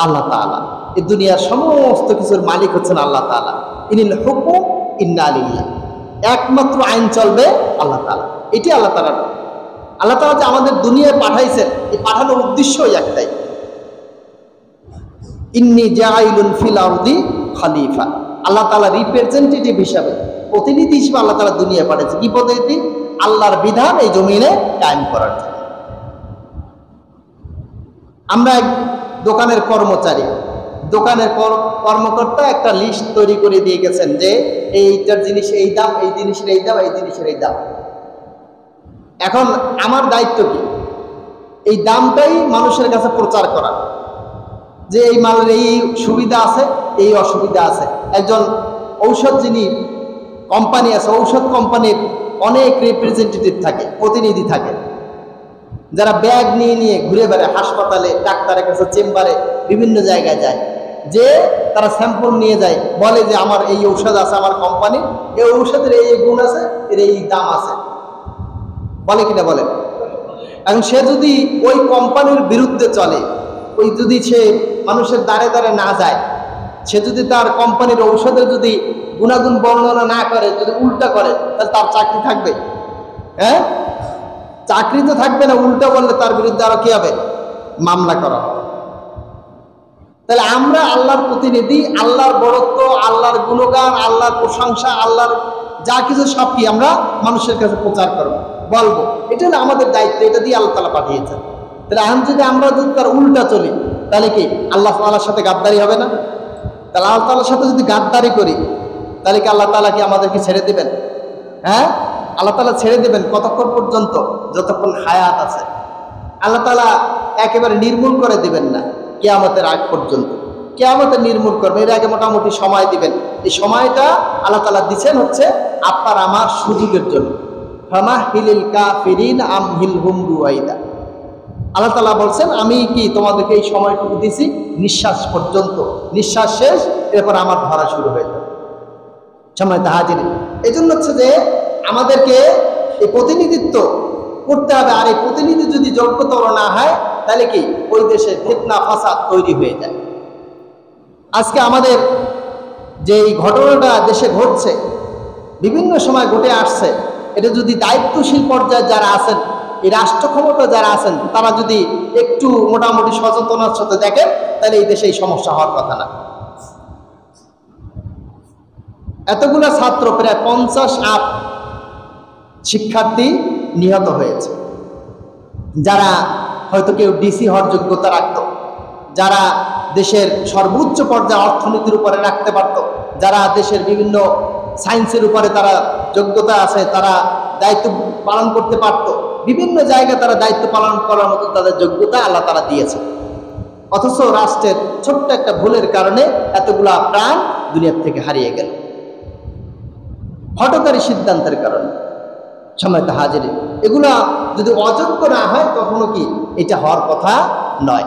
Speaker 1: আল্লাহ তাআলা। এই দুনিয়ার সমস্ত কিছুর মালিক হচ্ছেন আল্লাহ তাআলা। ইনিল হুকমু ইন্না লিল্লাহ। একমাত্র আইন চলবে আল্লাহ তাআলা। এটি আল্লাহ তাআলা। আল্লাহ তাআলা যে আমাদের দুনিয়ায় পাঠাইছেন, এই পাঠানোর উদ্দেশ্যই একটাই, ইন্নী জাইলুন ফিল আরদি খলিফা, আল্লাহ তাআলা রিপ্রেজেন্টেটিভ হিসাবে, প্রতিনিধি হিসেবে আল্লাহ তাআলা দুনিয়া পাঠিয়েছে। কি প্রতিনিধি? আল্লাহর বিধান এই জমিনে কায়েম করার জন্য। আমরা এক দোকানের কর্মচারী, দোকানের কর্মকর্তা একটা লিস্ট তৈরি করে দিয়ে গেছেন যে এইটার জিনিস এই দাম, এই জিনিসের এই দাম, এই জিনিসের এই দাম। এখন আমার দায়িত্ব কি? এই দামটাই মানুষের কাছে প্রচার করা, যে এই মালের এই সুবিধা আছে, এই অসুবিধা আছে। একজন ঔষধ যিনি কোম্পানি আছে, ঔষধ কোম্পানির অনেক রিপ্রেজেন্টেটিভ থাকে, প্রতিনিধি থাকে, যারা ব্যাগ নিয়ে নিয়ে ঘুরে বেড়ায় হাসপাতালে, ডাক্তারের কাছে, চেম্বারে, বিভিন্ন জায়গায় যায়, যে তারা স্যাম্পল নিয়ে যায়, বলে যে আমার এই ঔষধ আছে, আমার কোম্পানি এই ঔষধের এই গুণ আছে, এর এই দাম আছে, বলে কিনা বলেন? এখন সে যদি ওই কোম্পানির বিরুদ্ধে চলে, ওই যদি সে মানুষের দ্বারে দ্বারে না যায়, সে যদি তার কোম্পানির ঔষধের যদি গুণাগুণ বর্ণনা না করে, যদি উল্টা করে, তাহলে তার চাকরি থাকবে? হ্যাঁ, চাকরি তো থাকবে না। উল্টা বললে তার বিরুদ্ধে আরো কি হবে? মামলা করা হবে। তাহলে আমরা আল্লাহর প্রতিনিধি, আল্লাহর বড়ত্ব, আল্লাহর গুণগান, আল্লাহর প্রশংসা, আল্লাহর যা কিছু সব কি আমরা মানুষের কাছে প্রচার করবো, বলবো। এটা হলো আমাদের দায়িত্ব, এটা দিয়ে আল্লাহ তাআলা পাঠিয়েছেন। তাহলে এখন যদি আমরা যদি তার উল্টা চলি, তাহলে কি আল্লাহ তাআলার সাথে গাদ্দারি হবে না? তাহলে আল্লাহ তাআলার সাথে যদি গাদ্দারি করি, তাহলে কি আল্লাহ তাআলা কি আমাদেরকে ছেড়ে দিবেন? হ্যাঁ, আল্লাহ তাআলা ছেড়ে দিবেন কতক্ষণ পর্যন্ত? যতক্ষণ হায়াত আছে। আল্লাহ তাআলা একেবারে নির্মূল করে দিবেন না কিয়ামতের আগ পর্যন্ত। কিয়ামতে নির্মূল করবেন, এর আগে মোটামুটি সময় দিবেন। এই সময়টা আল্লাহ তাআলা দিচ্ছেন হচ্ছে আপনার আমার সুযোগের জন্য। ফামাহিলিল কাফিরিন আমহিলহুম রুয়াইদা। আল্লাহ তাআলা বলছেন আমি কি তোমাদেরকে এই সময়টুকু দিছি, নিঃশ্বাস পর্যন্ত, নিঃশ্বাস শেষ, এরপর আমার ধরা শুরু হয়ে যাবে। সময় তাহাজির এই জন্য হচ্ছে যে আমাদেরকে এই প্রতিনিধিত্ব করতে হবে। আর এই প্রতিনিধি যদি যোগ্যতর না হয়, তাহলে কি ওই দেশে ফিতনা ফাসাদ তৈরি হয়ে যায়। আজকে আমাদের যে এই ঘটনাটা দেশে ঘটছে, বিভিন্ন সময় ঘটে আসছে, এটা যদি দায়িত্বশীল পর্যায়ে যারা আছেন, এই রাষ্ট্র ক্ষমতা যারা আছেন, তারা যদি একটু মোটামুটি সচেতনার সাথে দেখেন, তাহলে এই দেশে এই সমস্যা হওয়ার কথা না। এতগুলো ছাত্র, প্রায় 50 শিক্ষার্থী নিহত হয়েছে, যারা হয়তো কেউ ডিসি হওয়ার যোগ্যতা রাখত, যারা দেশের সর্বোচ্চ পর্যায়ে অর্থনীতির উপরে রাখতে পারত, যারা দেশের বিভিন্ন সায়েন্সের উপরে তারা যোগ্যতা আছে, তারা দায়িত্ব পালন করতে পারত, বিভিন্ন জায়গায় তারা দায়িত্ব পালন করার মতো তাদের যোগ্যতা আল্লাহ তাআলা দিয়েছে। অথচ রাষ্ট্রের ছোট্ট একটা ভুলের কারণে এতগুলা প্রাণ দুনিয়ার থেকে হারিয়ে গেল, হঠকারী সিদ্ধান্তের কারণে। সময় তাহাজির এগুলা যদি অযোগ্য না হয়, কখনো কি এটা হওয়ার কথা নয়।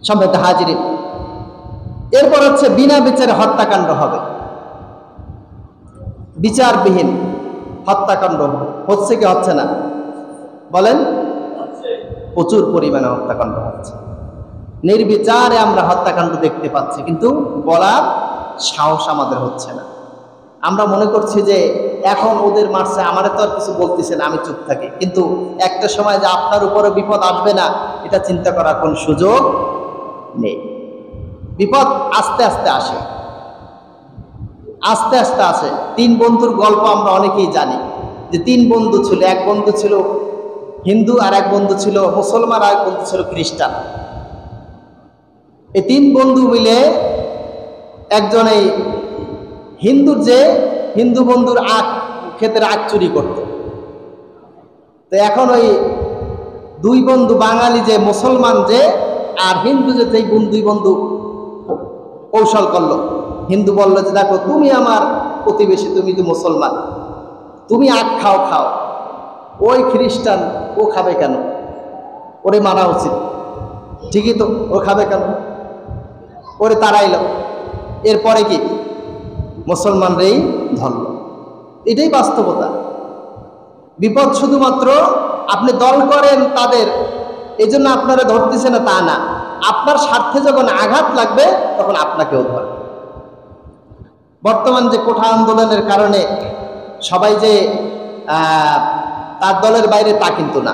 Speaker 1: সময় তাহাজির এরপর হচ্ছে বিনা বিচারে হত্যাকাণ্ড হবে, বিচারবিহীন হত্যাকাণ্ড হচ্ছে কি হচ্ছে না? বলেন, প্রচুর পরিমাণে হত্যাকাণ্ড হচ্ছে। নির্বিচারে আমরা হত্যাকাণ্ড দেখতে পাচ্ছি, কিন্তু বলার সাহস আমাদের হচ্ছে না। আমরা মনে করছি যে এখন ওদের মারছে, আমারে তো আর কিছু বলতেছে না, আমি চুপ থাকি। কিন্তু একটা সময় যে আপনার উপরে বিপদ আসবে না, এটা চিন্তা করার কোন সুযোগ নেই। বিপদ আস্তে আস্তে আসে, আস্তে আস্তে আসে। 3 বন্ধুর গল্প আমরা অনেকেই জানি, যে 3 বন্ধু ছিল। এক বন্ধু ছিল হিন্দু, আর এক বন্ধু ছিল মুসলমান, আর এক বন্ধু ছিল খ্রিস্টান। এই 3 বন্ধু মিলে একজন এই হিন্দু বন্ধুর ক্ষেতের আখ চুরি করত। তো এখন ওই 2 বন্ধু, বাঙালি যে মুসলমান যে আর হিন্দু যে, সেই 2 বন্ধু কৌশল করলো। হিন্দু বলল যে দেখো, তুমি আমার প্রতিবেশী, তুমি তো মুসলমান, তুমি আখ খাও, ওই খ্রিস্টান ও খাবে কেন? ওরে মানা উচিত, ঠিকই তো, ও খাবে কেন? ওরে তাড়াইল। এরপরে কি মুসলমানরাই ধরল। এটাই বাস্তবতা। বিপদ শুধুমাত্র আপনি দল করেন তাদের, এই জন্য আপনারা ধরতেছে না তা না। আপনার স্বার্থে যখন আঘাত লাগবে, তখন আপনাকেও ধরবে। বর্তমান যে কোঠা আন্দোলনের কারণে সবাই যে তার দলের বাইরে, তা কিন্তু না।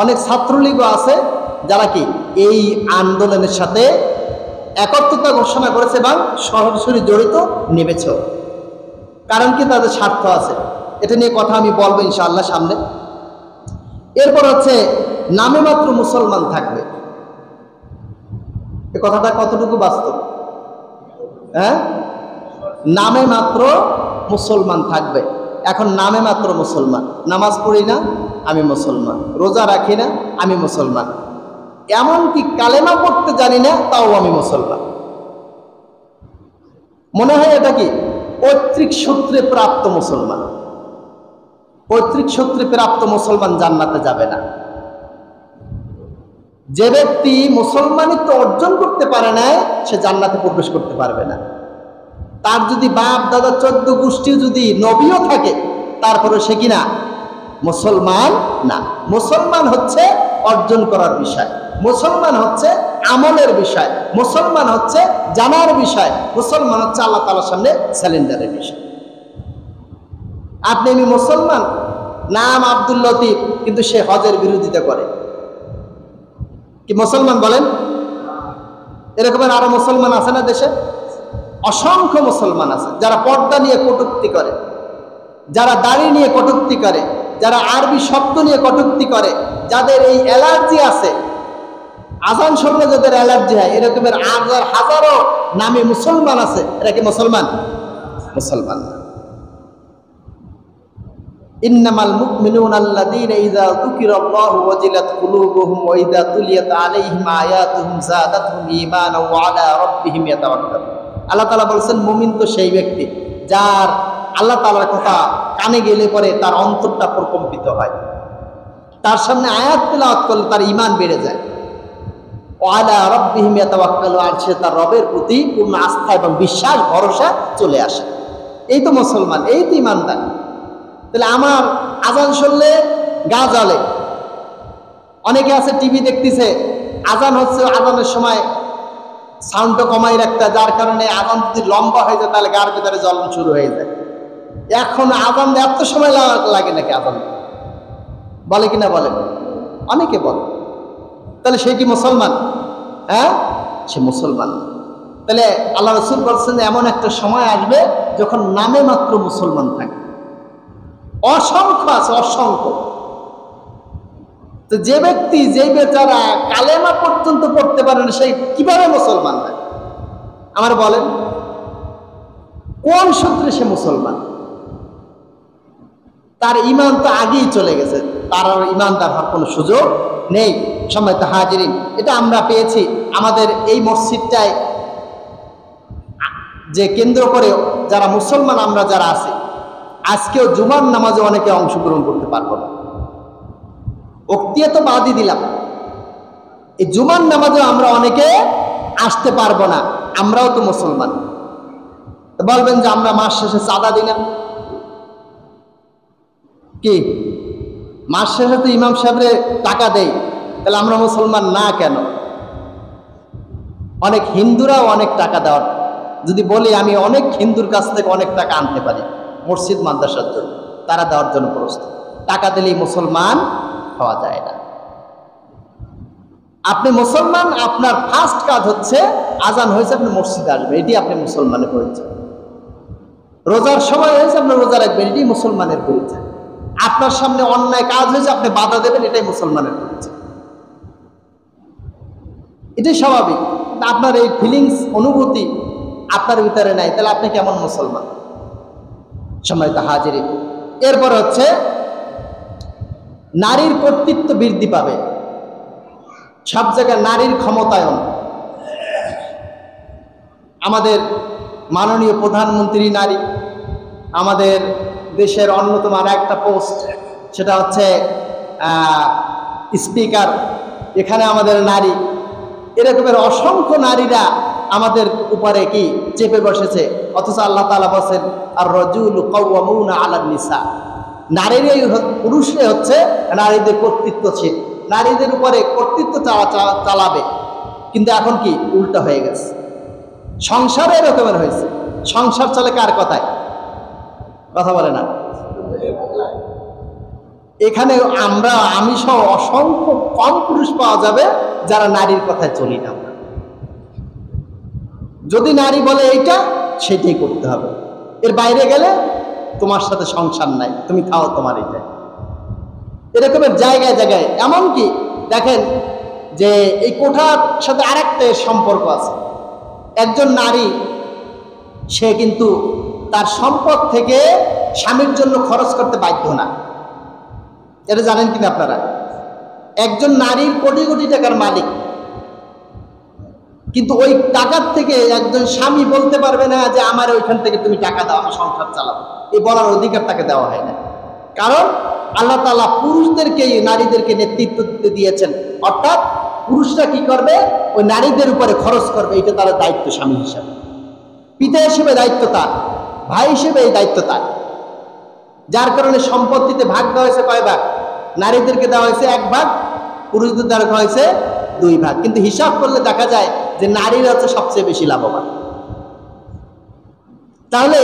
Speaker 1: অনেক ছাত্রলীগও আছে যারা কি এই আন্দোলনের সাথে একত্রতা ঘোষণা করেছে এবং সরাসরি জড়িত নেমেছে। কারণ কি, তাদের স্বার্থ আছে। এটা নিয়ে কথা আমি বলবো ইনশাআল্লাহ সামনে। এরপর হচ্ছে নামে মাত্র মুসলমান থাকবে। এ কথাটা কতটুকু বাস্তব? হ্যাঁ, নামে মাত্র মুসলমান থাকবে। এখন নামে মাত্র মুসলমান, নামাজ পড়ি না আমি মুসলমান, রোজা রাখি না আমি মুসলমান, এমনকি কালেমা পড়তে জানি না তাও আমি মুসলমান। মনে হয় এটা কি পৈতৃক সূত্রে প্রাপ্ত মুসলমান। পৈতৃক সূত্রে প্রাপ্ত মুসলমান জান্নাতে যাবে না। যে ব্যক্তি মুসলমানিত্ব অর্জন করতে পারে না সে জান্নাতে প্রবেশ করতে পারবে না। তার যদি বাপ দাদা 14 গোষ্ঠী যদি নবীও থাকে, তারপরে সে কিনা মুসলমান না। মুসলমান হচ্ছে অর্জন করার বিষয়, মুসলমান হচ্ছে আমলের বিষয়, মুসলমান হচ্ছে জানার বিষয়, মুসলমান হচ্ছে আল্লাহ তাআলার সামনে স্যালেন্ডারের বিষয়। আপনি আমি মুসলমান, নাম আব্দুল লতিফ, কিন্তু সে হজের বিরোধিতা করে, কি মুসলমান বলেন? এরকমের আরো মুসলমান আছে না দেশে? অসংখ্য মুসলমান আছে যারা পর্দা নিয়ে কটূক্তি করে, যারা দাড়ি নিয়ে কটূক্তি করে, যারা আরবি শব্দ নিয়ে কটূক্তি করে, যাদের এই অ্যালার্জি আছে, আজান শুনলে যাদের অ্যালার্জি হয়, এরকমের হাজারো নামে মুসলমান আছে। এরা কি মুসলমান? মুসলমান না। ইন্নামাল মুমিনুনা আল্লাযীনা ইযা যুকিরাল্লাহু ওয়াজিলাত কুলুবুহুম ওয়া ইযা তুলিয়াত আলাইহিম আয়াতুহুম যাদাতহুম ঈমানান ওয়া আলা রাব্বিহিম ইয়াতাওয়াক্কালুন। আল্লাহ তাআলা বলেছেন মুমিন তো সেই ব্যক্তি যার আল্লাহ তাআলার কথা কানে গেলে পরে তার অন্তরটা প্রকম্পিত হয়, তার সামনে আয়াত তেলাওয়াত করলে তার ঈমান বেড়ে যায়। ওয়া আলা রাব্বিহিম ইয়াতাওয়াক্কালুন, আর সে তার রবের প্রতি পূর্ণ আস্থা এবং বিশ্বাস ভরসা চলে আসে। এই তো মুসলমান, এই তো ঈমানদার। তাহলে আমার আজান শুনলে গা জ্বলে। অনেকে আছে টিভি দেখতেছে, আজান হচ্ছে, আজানের সময় সাউন্ডটা কমাই রাখতে, যার কারণে আজান যদি লম্বা হয়ে যায় তাহলে গার ভিতরে জ্বলন শুরু হয়ে যায়। এখন আজান এত সময় লাগে নাকি আজান? বলে কিনা বলেন? অনেকে বলে। তাহলে সে কি মুসলমান? হ্যাঁ, সে মুসলমান। তাহলে আল্লাহ রাসূল বলছেন এমন একটা সময় আসবে যখন নামে মাত্র মুসলমান থাকে। অসংখ্য আছে, অসংখ্য। তো যে ব্যক্তি, যে বেচারা কালেমা পর্যন্ত পড়তে পারে না, সে কিভাবে মুসলমান হয়? আমার বলেন, কোন সূত্রে সে মুসলমান? তার ঈমান তো আগেই চলে গেছে, তার আর ঈমানদার হওয়ার কোনো সুযোগ নেই। সম্মানিত হাজিরিন, এটা আমরা পেয়েছি আমাদের এই মসজিদটায় যে কেন্দ্র করে যারা মুসলমান আমরা যারা আছি, আজকেও জুমার নামাজে অনেকে অংশগ্রহণ করতে পারবো না। ওক্তিয়া তো বাদই দিলাম, এই জুমার নামাজে আমরা অনেকে আসতে পারবো না। আমরাও তো মুসলমান। বলবেন যে আমরা মাস শেষে চাঁদা দিই না, কি মাস শেষে তো ইমাম সাহেবরে টাকা দেই, তাহলে আমরা মুসলমান না কেন? অনেক হিন্দুরাও অনেক টাকা দেওয়ার, যদি বলি আমি অনেক হিন্দুর কাছ থেকে অনেক টাকা আনতে পারি মসজিদ মাদ্রাসার জন্য, তারা দেওয়ার জন্য প্রস্তুত। টাকা দিলেই মুসলমান হওয়া যায় না। আপনি মুসলমান, আপনার ফার্স্ট কাজ হচ্ছে আজান হয়েছে আপনি মসজিদে আসবেন, এটি আপনি মুসলমানের পরিচয়। রোজার সময় হয়েছে আপনি রোজা রাখবেন, এটি মুসলমানের পরিচয়। আপনার সামনে অন্যায় কাজ হয়েছে আপনি বাধা দেবেন, এটাই মুসলমানের পরিচয়। এটাই স্বাভাবিক। আপনার এই ফিলিংস, অনুভূতি আপনার ভিতরে নাই, তাহলে আপনি কেমন মুসলমান? সম্মানিত হাজিরিন, এরপর হচ্ছে নারীর কর্তৃত্ব বৃদ্ধি পাবে, সব জায়গায় নারীর ক্ষমতায়ন। আমাদের মাননীয় প্রধানমন্ত্রী নারী, আমাদের দেশের অন্যতম আর একটা পোস্ট, সেটা হচ্ছে স্পিকার, এখানে আমাদের নারী। এরকমের অসংখ্য নারীরা আমাদের উপরে কি চেপে বসেছে, অথচ আল্লাহ তাআলা বলেন আর রাজুলু কাওয়ামুনা আলান নিসা, নারীরাই, পুরুষরাই হচ্ছে নারীদের কর্তৃত্বশীল, নারীদের উপরে কর্তৃত্ব চালাবে। কিন্তু এখন কি উল্টা হয়ে গেছে, সংসারে এরকমের হয়েছে। সংসার চলে কার কথায়? কথা বলে না। এখানে আমি সহ অসংখ্য কম পুরুষ পাওয়া যাবে যারা নারীর কথায় চলি না। যদি নারী বলে এইটা, সেটাই করতে হবে, এর বাইরে গেলে তোমার সাথে সংসার নাই, তুমি খাও তোমার এটা। এরকমের জায়গায় জায়গায়, এমনকি দেখেন যে এই কোঠার সাথে আরেকটা সম্পর্ক আছে। একজন নারী, সে কিন্তু তার সম্পদ থেকে স্বামীর জন্য খরচ করতে বাধ্য না। এটা জানেন কিনা আপনারা? একজন নারীর কোটি কোটি টাকার মালিক, কিন্তু ওই টাকার থেকে একজন স্বামী বলতে পারবে না যে আমার ওইখান থেকে তুমি টাকা দাও, আমি সংসার চালাবো। এই বলার অধিকার তাকে দেওয়া হয় না। কারণ আল্লাহ তাআলা পুরুষদেরকে, নারীদেরকে নেতৃত্ব দিতে দিয়েছেন। অর্থাৎ পুরুষরা কি করবে? ওই নারীদের উপরে খরচ করবে, এটা তার দায়িত্ব। স্বামী হিসাবে, পিতা হিসেবে দায়িত্ব তার, ভাই হিসেবে এই দায়িত্ব তার। যার কারণে সম্পত্তিতে ভাগ দেওয়া হয়েছে কয় ভাগ? নারীদেরকে দেওয়া হয়েছে 1 ভাগ, পুরুষদের দেওয়া হয়েছে 2 ভাগ। কিন্তু হিসাব করলে দেখা যায় যে নারীরা হচ্ছে সবচেয়ে বেশি লাভবান। তাহলে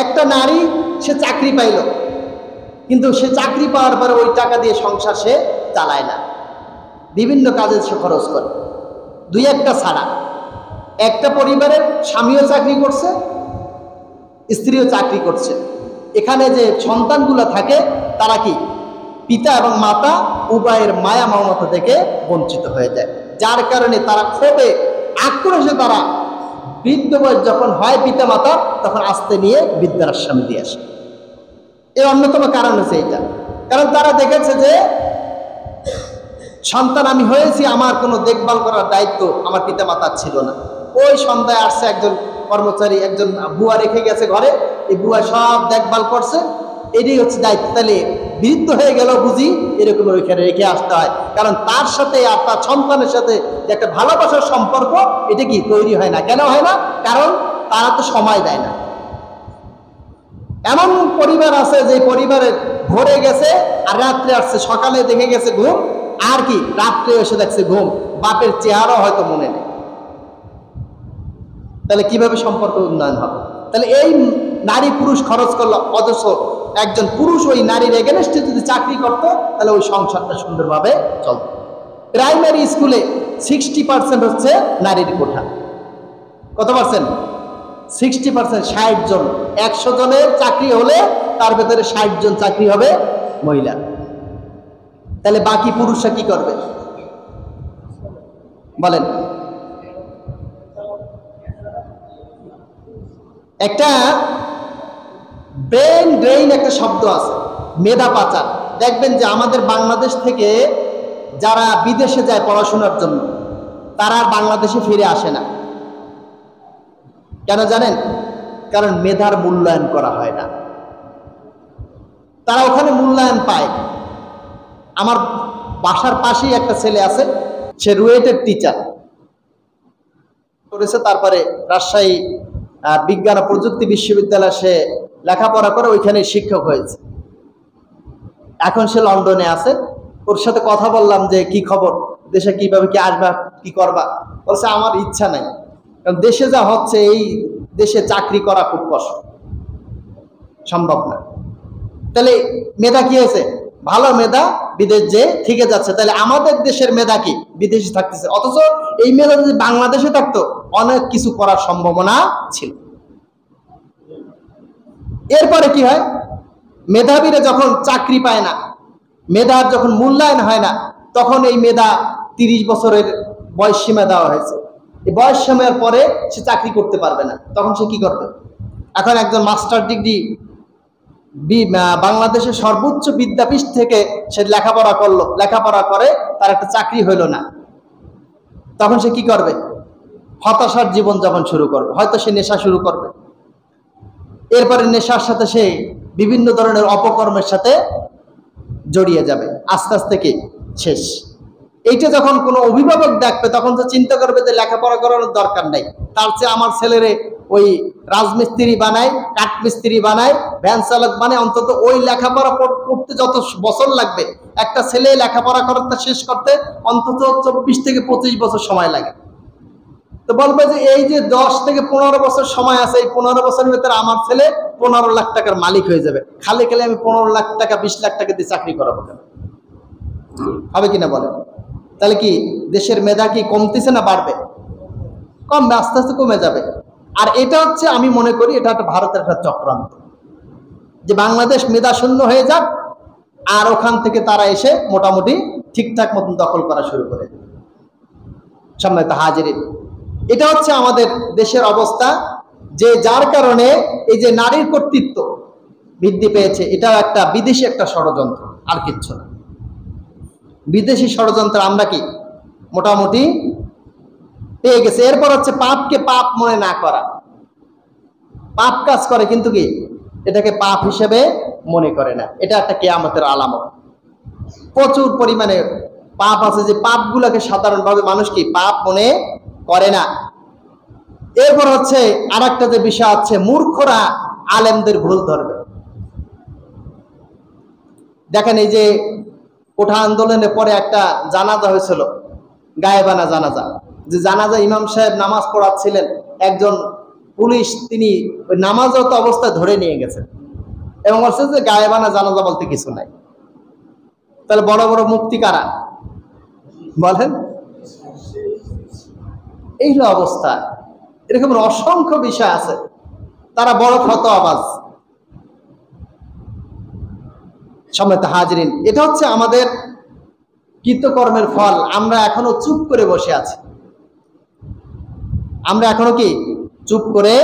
Speaker 1: একটা নারী, সে চাকরি পাইল, কিন্তু সে চাকরি পাওয়ার পরে ওই টাকা দিয়ে সংসার সে চালায় না, বিভিন্ন কাজে সে খরচ করে। 2-1টা ছাড়া একটা পরিবারের স্বামীও চাকরি করছে, স্ত্রীও চাকরি করছে। এখানে যে সন্তানগুলো থাকে, তারা কি পিতা এবং মাতা উভয়ের মায়া মমতা থেকে বঞ্চিত হয়ে যায়। যার কারণে তারা ক্ষোভে, আক্রোশে তারা বৃদ্ধ বয়স যখন হয় পিতা মাতা, তখন আস্তে নিয়ে বৃদ্ধাশ্রমে দিয়ে আসে। এর অন্যতম কারণ হচ্ছে এইটা। কারণ তারা দেখেছে যে সন্তান আমি হয়েছি, আমার কোনো দেখভাল করার দায়িত্ব আমার পিতা মাতার ছিল না। ওই সন্ধ্যায় আসছে একজন কর্মচারী, একজন বুয়া রেখে গেছে ঘরে, এই বুয়া সব দেখভাল করছে, এটাই হচ্ছে দায়িত্ব। তাহলে বৃদ্ধ হয়ে গেল বুঝি এরকম ওইখানে রেখে আসতে হয়। কারণ তার সাথে আর তার সন্তানের সাথে যে একটা ভালোবাসার সম্পর্ক, এটা কি তৈরি হয় না? কেন হয় না? কারণ তারা তো সময় দেয় না। এমন পরিবার আছে যে পরিবারে ভোরে গেছে আর রাত্রে আসছে, সকালে দেখে গেছে ঘুম, আর কি রাত্রে এসে দেখছে ঘুম, বাপের চেহারা হয়তো মনে নেই। তাহলে কিভাবে সম্পর্ক উন্নয়ন হবে? তাহলে এই নারী পুরুষ খরচ করলো, অথচ একজন পুরুষ ওই নারীর এগেনস্টে যদি চাকরি করতো, তাহলে ওই সংসারটা সুন্দরভাবে চলত। প্রাইমারি স্কুলে 60% হচ্ছে নারীর কোঠা। কত পার্সেন্ট? 60%, 60 জন। 100 জনের চাকরি হলে তার ভেতরে 60 জন চাকরি হবে মহিলা। তাহলে বাকি পুরুষরা কি করবে বলেন? একটা ব্রেন ড্রেইন একটা শব্দ আছে, মেধা পাচার। দেখবেন যে আমাদের বাংলাদেশ থেকে যারা বিদেশে যায় পড়াশোনার জন্য, তারা আর বাংলাদেশে ফিরে আসে না। কেন জানেন? কারণ মেধার মূল্যায়ন করা হয় না। তারা ওখানে মূল্যায়ন পায়। আমার বাসার পাশেই একটা ছেলে আছে, সে রুয়েটের টিচার করেছে, তারপরে রাজশাহী বিজ্ঞান ও প্রযুক্তি বিশ্ববিদ্যালয়ে সে লেখাপড়া করে, ওইখানে শিক্ষক হয়েছে। এখন সে লন্ডনে আছে। ওর সাথে কথা বললাম যে কি খবর, দেশে কিভাবে কি আসবা, কি করবা? বলছে আমার ইচ্ছা নাই, কারণ দেশে যা হচ্ছে, এই দেশে চাকরি করা খুব কষ্ট, সম্ভব না। তাহলে মেধা কি হয়েছে? ভালো মেধা বিদেশ যে থেকে যাচ্ছে। তাহলে আমাদের দেশের মেধা কি বিদেশে থাকতেছে, অথচ এই মেধা যদি বাংলাদেশে থাকতো অনেক কিছু করার সম্ভাবনা ছিল। এরপরে কি হয়? মেধাবীরা যখন চাকরি পায় না, মেধার যখন মূল্যায়ন হয় না, তখন এই মেধা 30 বছরের বয়স সীমা দেওয়া হয়েছে। এই বয়স সীমার পরে সে চাকরি করতে পারবে না, তখন সে কি করবে? এখন একজন মাস্টার ডিগ্রি বাংলাদেশের সর্বোচ্চ বিদ্যাপীঠ থেকে সে লেখাপড়া করলো, লেখাপড়া করে তার একটা চাকরি হইল না, তখন সে কি করবে? হতাশার জীবন যখন শুরু করবে, হয়তো সে নেশা শুরু করবে। এরপরে নেশার সাথে সে বিভিন্ন ধরনের অপকর্মের সাথে জড়িয়ে যাবে, আস্তে আস্তে কি শেষ। এইটা যখন কোনো অভিভাবক দেখবে, তখন তো চিন্তা করবে যে লেখাপড়া করানোর দরকার নাই, তার চেয়ে আমার ছেলেরে ওই রাজমিস্ত্রি বানায়, কাঠমিস্ত্রি বানায়, ভ্যান চালক বানায়, অন্তত ওই লেখাপড়া করতে যত বছর লাগবে, একটা ছেলে লেখাপড়া করতে শেষ করতে অন্তত 24 থেকে 25 বছর সময় লাগে। তো তো বলবে যে এই যে 10 থেকে 15 বছর সময় আছে, এই 15 বছরের ভিতরে আমার ছেলে 15 লাখ টাকার মালিক হয়ে যাবে, খালি খালি আমি 15 লাখ টাকা 20 লাখ টাকা দিয়ে চাকরি করাবো কেন? হবে কিনা বলেন? তাহলে কি দেশের মেধা কি কমতেছে না বাড়বে? কমবে, আস্তে আস্তে কমে যাবে। আর এটা হচ্ছে, আমি মনে করি এটা একটা ভারতের একটা চক্রান্ত, যে বাংলাদেশ মেধা শূন্য হয়ে যাক, আর ওখান থেকে তারা এসে মোটামুটি ঠিকঠাক মতন দখল করা শুরু করে। সম্মানিত হাজিরিন, এটা হচ্ছে আমাদের দেশের অবস্থা, যে যার কারণে এই যে নারীর কর্তৃত্ব বৃদ্ধি পেয়েছে, এটা একটা বিদেশি একটা ষড়যন্ত্র, আর কিচ্ছু না। বিদেশি ষড়যন্ত্র আমরা কি মোটামুটি পেয়ে গেছে। এরপর হচ্ছে পাপকে পাপ মনে না করা। পাপ কাজ করে কিন্তু কি এটাকে পাপ হিসেবে মনে করে না, এটা একটা কিয়ামতের আলামত। প্রচুর পরিমাণে পাপ আছে, যে পাপগুলোকে সাধারণভাবে মানুষ কি পাপ মনে করে না। এরপর হচ্ছে আর একটা যে বিষয় আছে, মূর্খরা আলেমদের ভুল ধরবে। দেখেন, এই যে কোঠা আন্দোলনের পরে একটা জানাজা হয়েছিল, গায়েবানা জানাজা, যে জানাজা ইমাম সাহেব নামাজ পড়াচ্ছিলেন, একজন পুলিশ তিনি ওই নামাজরত অবস্থায় ধরে নিয়ে গেছেন এবং বলছে যে গায়েবানা জানাজা বলতে কিছু নাই। তাহলে বড় বড় মুফতি কারা বলেন? এই হলো অবস্থা। এরকম অসংখ্য বিষয় আছে, তারা বড় ফতোয়াবাজ। সম্মানিত হাজিরিন, এটা হচ্ছে আমাদের কৃতকর্মের ফল। আমরা এখনো চুপ করে বসে আছি, আমরা এখনো কি চুপ করে